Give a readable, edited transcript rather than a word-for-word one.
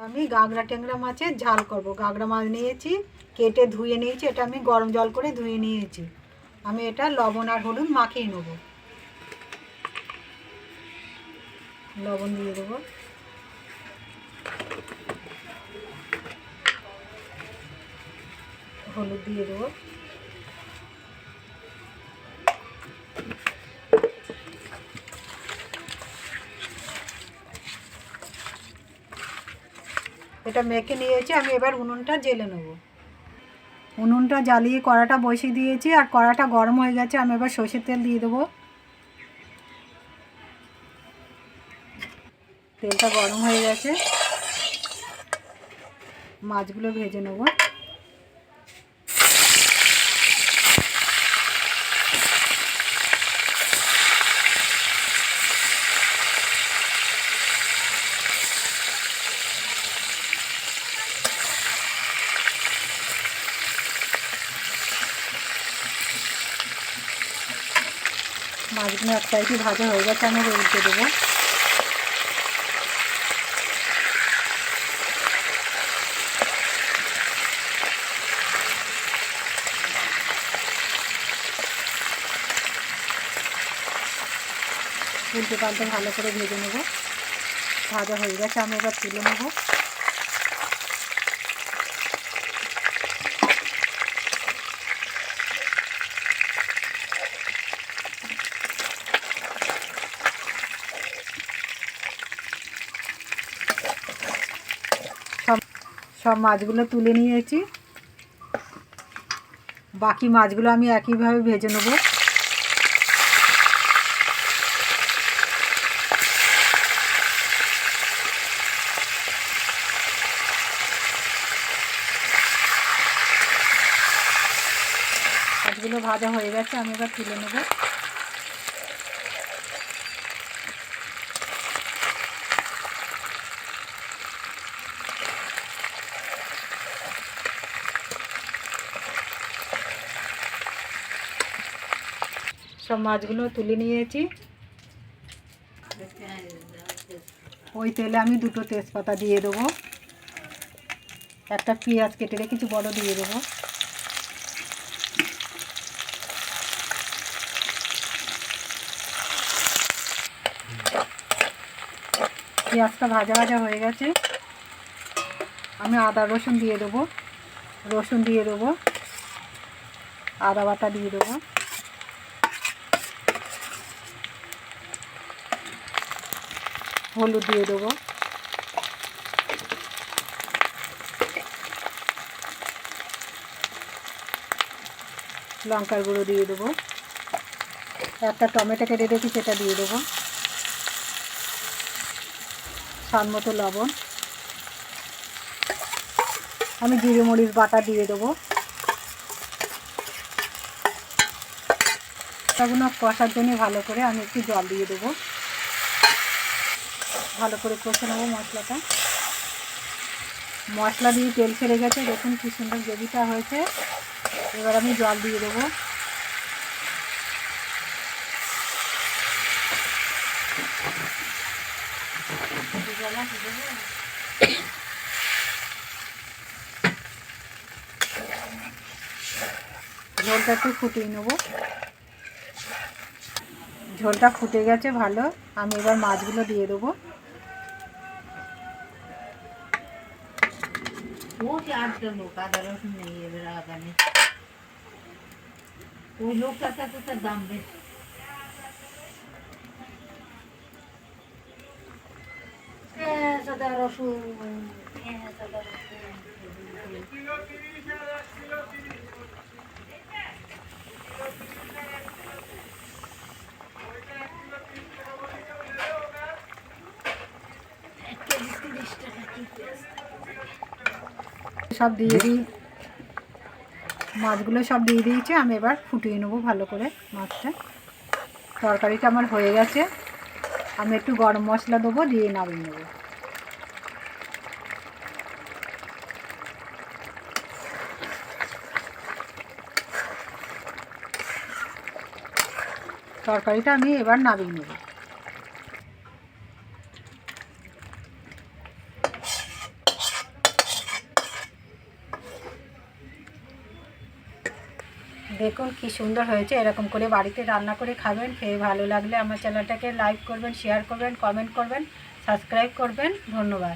আমি গাগরা ট্যাংরা মাছের ঝাল করব। গাগরা মাছ নিয়েছি, কেটে ধুয়ে নিয়েছি। এটা আমি গরম জল করে ধুয়ে নিয়েছি। আমি এটা লবণ আর হলুদ মাখিয়ে নেব। লবণ দিয়ে দেবো, হলুদ দিয়ে দেবো, এটা মেখে নিয়েছি। আমি এবার উনুনটা জ্বেলে নেব। উনুনটা জ্বালিয়ে কড়াটা বসিয়ে দিয়েছি, আর কড়াটা গরম হয়ে গেছে। আমি এবার সর্ষের তেল দিয়ে দেবো। তেলটা গরম হয়ে গেছে, মাছগুলো ভেজে নেব। মাছগুলো এক সাইডে ভাজা হয়ে গেছে, আমি উল্টে দেবো। উল্টে পাল্টে ভালো করে ভেজে নেব। ভাজা হয়ে গেছে, আমি এবার তুলে নেব। সব মাছগুলো তুলে নিয়েছি। বাকি মাছগুলো আমি একইভাবে ভেজে নেব। মাছগুলো ভাজা হয়ে গেছে, আমি এবার তুলে নেব। সব মাছগুলো তুলে নিয়েছি। ওই তেলে আমি দুটো তেজপাতা দিয়ে দেবো। একটা পেঁয়াজ কেটে রেখেছি, বড় দিয়ে দেবো। পেঁয়াজটা ভাজা ভাজা হয়ে গেছে, আমি আদা রসুন দিয়ে দেবো। রসুন দিয়ে দেবো, আদা বাটা দিয়ে দেবো, হলুদ দিয়ে দেবো, লঙ্কার গুঁড়ো দিয়ে দেবো। একটা টমেটো কেটে রেখেছি, সেটা দিয়ে দেবো। স্বাদ মতো লবণ। আমি জিরে মরিচ বাটা দিয়ে দেবো। মশলাগুলো কষার জন্য ভালো করে আমি একটু জল দিয়ে দেবো। ভালো করে কষে নেবো মশলাটা। মশলা দিয়ে তেল ছেড়ে গেছে, দেখুন কি সুন্দর গ্রেভিটা হয়েছে। এবার আমি জল দিয়ে দেবো। ঝোলটা একটু ফুটিয়ে নেবো। ঝোলটা ফুটে গেছে ভালো, আমি এবার মাছগুলো দিয়ে দেবো। ওই লোকটার সাথে তার দাম বেশি। রসুন সব দিয়ে দিই। মাছগুলো সব দিয়ে দিয়েছি, আমি এবার ফুটিয়ে নেবো ভালো করে মাছটা। তরকারিটা আমার হয়ে গেছে, আমি একটু গরম মশলা দেবো, দিয়ে নামিয়ে নেবো। তরকারিটা আমি এবার নামিয়ে নেব। দেখুন কি সুন্দর হয়েছে। এরকম করে বাড়িতে রান্না করে খাবেন। খেয়ে ভালো লাগলে আমার চ্যানেলটাকে লাইক করবেন, শেয়ার করবেন, কমেন্ট করবেন, সাবস্ক্রাইব করবেন। ধন্যবাদ।